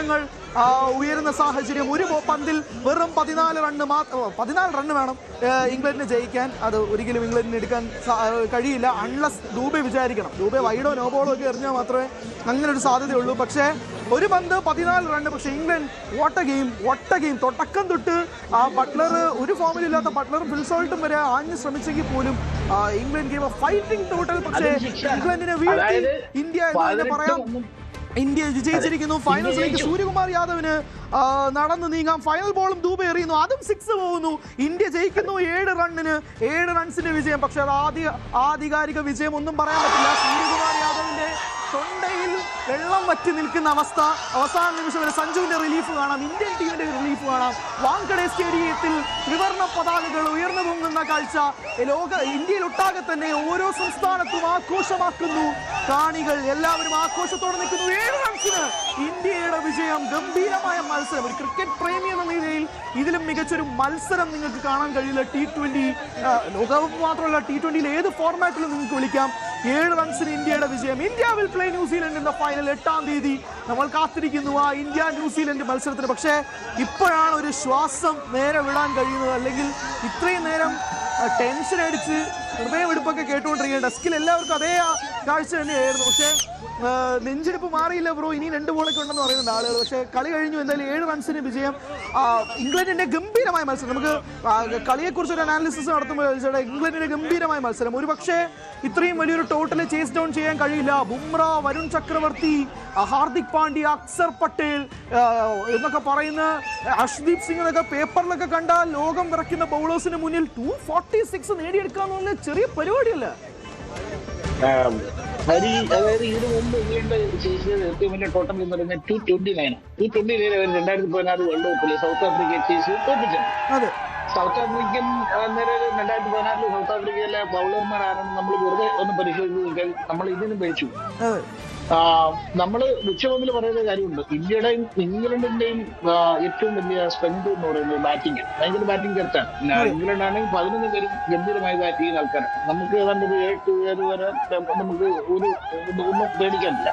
പ്രശ്നങ്ങൾ ഉയരുന്ന സാഹചര്യം. ഒരു പന്തിൽ വെറും 14 റണ്ണ് വേണം ഇംഗ്ലണ്ടിന് ജയിക്കാൻ. അത് ഒരിക്കലും ഇംഗ്ലണ്ടിന് എടുക്കാൻ കഴിയില്ല അൺലസ് ദൂബെ വിചാരിക്കണം. ദൂബെ വൈഡോ നോ ബോളോ ഒക്കെ എറിഞ്ഞാൽ മാത്രമേ അങ്ങനെ ഒരു സാധ്യതയുള്ളൂ. പക്ഷേ ഒരു പന്ത് 14 റണ്ണ്. പക്ഷേ ഇംഗ്ലണ്ട് വോട്ട ഗെയിം തുടക്കം തൊട്ട് ബട്ട്ലർ ഒരു ഫോമിലില്ലാത്ത ബട്ട്ലറും ഫിൽസോൾട്ടും വരെ ആഞ്ഞ് ശ്രമിച്ചെങ്കിൽ പോലും ഇംഗ്ലണ്ട് ഗെയിം ഫൈറ്റിംഗ് ടോട്ടൽ. പക്ഷേ ഇംഗ്ലണ്ടിനെ വീഴ്ത്തി ഇന്ത്യ എന്ന് തന്നെ പറയാം. ഇന്ത്യ വിജയിച്ചിരിക്കുന്നു. ഫൈനൽസിലേക്ക് സൂര്യകുമാർ യാദവിന് നടന്നു നീങ്ങാം. ഫൈനൽ ബോളും ദൂബെ എറിയുന്നു, അതും 6 പോകുന്നു. ഇന്ത്യ ജയിക്കുന്നു 7 റൺസിന്റെ വിജയം. പക്ഷെ അത് ആധികാരിക വിജയം ഒന്നും പറയാൻ പറ്റില്ല. സൂര്യകുമാർ യാദവിന്റെ തൊണ്ടയിൽ വെള്ളം വറ്റി നിൽക്കുന്ന അവസ്ഥ. അവസാന നിമിഷം വരെ സഞ്ജുവിന്റെ റിലീഫ് കാണാം, ഇന്ത്യൻ ടീമിന്റെ റിലീഫ് കാണാം. വാങ്കഡെ സ്റ്റേഡിയത്തിൽ ത്രിവർണ്ണ പതാകകൾ ഉയർന്നു പൊങ്ങുന്ന കാഴ്ച ഇന്ത്യയിലൊട്ടാകെ തന്നെ ഓരോ സംസ്ഥാനത്തും ആഘോഷമാക്കുന്നു. കാണികൾ എല്ലാവരും ആഘോഷത്തോടെ നിൽക്കുന്നു. 7 റൺസിന് ഇന്ത്യയുടെ വിജയം. ഗംഭീരമായ മത്സരം. ഒരു ക്രിക്കറ്റ് പ്രേമി എന്ന നിലയിൽ ഇതിലും മികച്ചൊരു മത്സരം നിങ്ങൾക്ക് കാണാൻ കഴിയില്ല. T20 ലോകകപ്പ് മാത്രമല്ല, T20 ഏത് ഫോർമാറ്റിലും നിങ്ങൾക്ക് വിളിക്കാം. 7 റൺസിന് ഇന്ത്യയുടെ വിജയം. India will play New Zealand in the final. 8-ാം തീയതി നമ്മൾ കാത്തിരിക്കുന്നു ആ ഇന്ത്യ ന്യൂസിലൻഡ് മത്സരത്തിന്. പക്ഷേ ഇപ്പോഴാണ് ഒരു ശ്വാസം നേരെ വിടാൻ കഴിയുന്നത്. അല്ലെങ്കിൽ ഇത്രയും നേരം ടെൻഷൻ അടിച്ച് ഹൃദയമെടുപ്പൊക്കെ കേട്ടുകൊണ്ടിരിക്കുക. ഡെസ്കിൽ എല്ലാവർക്കും അതേ കാഴ്ച തന്നെയായിരുന്നു. പക്ഷേ നെഞ്ചെടുപ്പ് മാറിയില്ല ബ്രോ, ഇനി 2 ബോളൊക്കെ ഉണ്ടെന്ന് പറയുന്നുണ്ട് ആളുകൾ. പക്ഷേ കളി കഴിഞ്ഞു. എന്തായാലും 7 റൺസിന് വിജയം. ഇംഗ്ലണ്ടിന്റെ ഗംഭീരമായ മത്സരം. നമുക്ക് കളിയെക്കുറിച്ച് ഒരു അനാലിസിസ് നടത്തുമ്പോൾ ഇംഗ്ലണ്ടിന്റെ ഗംഭീരമായ മത്സരം. ഒരു പക്ഷേ ഇത്രയും വലിയൊരു ടോട്ടൽ ചേസ് ഡൗൺ ചെയ്യാൻ കഴിയില്ല. ബുംറ, വരുൺ ചക്രവർത്തി, ഹാർദിക് പാണ്ഡ്യ, അക്സർ പട്ടേൽ എന്നൊക്കെ പറയുന്ന അർഷ്ദീപ് സിംഗ് എന്നൊക്കെ പേപ്പറിലൊക്കെ കണ്ടാൽ ലോകം വിറയ്ക്കുന്ന ബൗളേഴ്സിന് മുന്നിൽ 246 നേടിയെടുക്കുക എന്ന് പറഞ്ഞാൽ ചെറിയ പരിപാടിയല്ല. അതായത് ഇതിനു മുമ്പ് ഇംഗ്ലണ്ട് ചേസിയത് ഏറ്റവും വലിയ ടോട്ടൽ എന്ന് പറയുന്നത് 229. 229 അവർ 2016 വേൾഡ് കപ്പിൽ സൗത്ത് ആഫ്രിക്കയെ ചേസ് തോൽപ്പിച്ചത്. സൗത്ത് ആഫ്രിക്കൻ നേരെ 2016 സൗത്ത് ആഫ്രിക്കയിലെ ബൗളർമാർ ആരാണ് നമ്മൾ വെറുതെ ഒന്ന് പരിശോധിച്ചാൽ നമ്മൾ ഇതിനും പേടിച്ചു. നമ്മള് ഉച്ചവമ്പിൽ പറയുന്ന കാര്യമുണ്ട്. ഇന്ത്യയുടെയും ഇംഗ്ലണ്ടിന്റെയും ഏറ്റവും വലിയ സ്ട്രെങ്ത് എന്ന് പറയുന്നത് ബാറ്റിംഗ്. ഭയങ്കര ബാറ്റിംഗ് കരുത്താണ്. ഇംഗ്ലണ്ട് ആണെങ്കിൽ 11 പേരും ഗംഭീരമായി ബാറ്റ് ചെയ്യുന്ന ആൾക്കാരാണ്. നമുക്ക് ഏതാണ്ട് ഒരു 7 വരെ നമുക്ക് ഒന്നും പേടിക്കാനില്ല.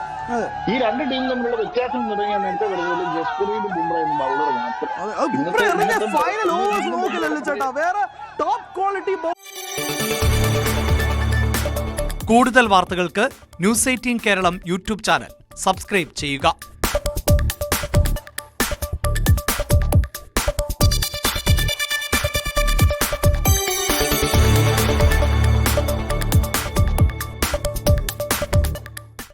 ഈ 2 ടീം തമ്മിലുള്ള വ്യത്യാസം എന്ന് പറഞ്ഞാൽ നേരത്തെ പറഞ്ഞത് ജസ്പ്രീതും ബുംറയും ബൗളർ മാത്രം. കൂടുതൽ വാർത്തകൾക്ക് news 18 Keralam YouTube channel subscribe ചെയ്യുക.